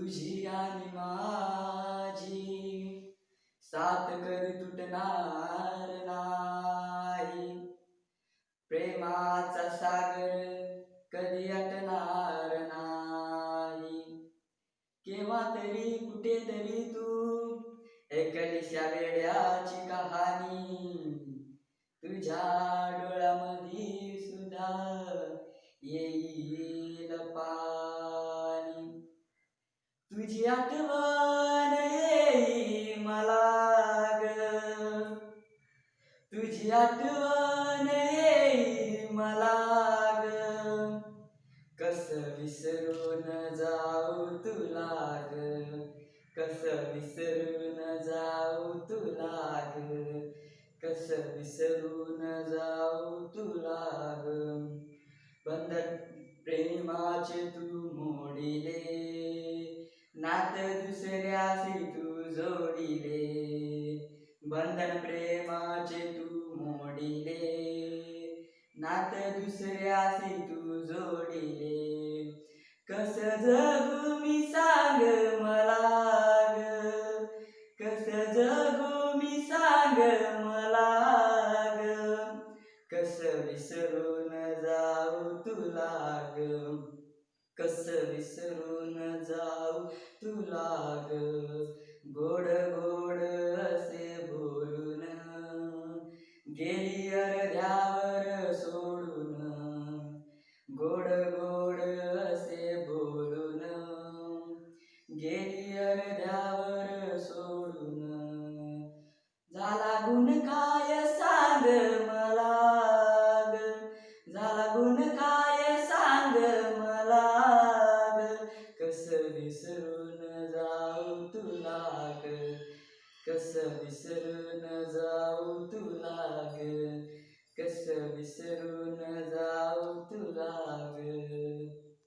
तुझी आणि माझी साथ कधी तुटणार नाही. प्रेमाचा सागर कधी आटणार नाही. केव्हा तरी कुठेतरी तू एकलीशा वेड्याची कहाणी तुझ्या डोळ्यामध्ये सुद्धा येईल पाणी. तुझी आठवण येई मला ग, तुझी आठवण येई मला ग, कसं विसरून जाऊ तुला ग, कसं विसरून जाऊ तुला ग, कसं विसरून जाऊ तुला ग. बंधन प्रेमाचे तू मोडिले, नात दुसऱ्याशी तू जोडिले. बंधन प्रेमाचे तू मोडिले, नात दुसऱ्याशी तू जोडिले. कसं जगू मी सांग मला ग, कसं जगू मी सांग मला ग, कसं विसरून जाऊ तुला ग, कसं विसरून जाऊ तुला ग. गोड गोड असे बोलून गेली अर्ध्यावर सोडून, गोड गोड असे बोलून गेली अर्ध्यावर सोडून. झाला गुण काय सांग मला ग, झाला गुण काय सांग मला ग, कसं विसरून जाऊ तुला ग, कसं विसरून जाऊ तुला ग, कसं विसरून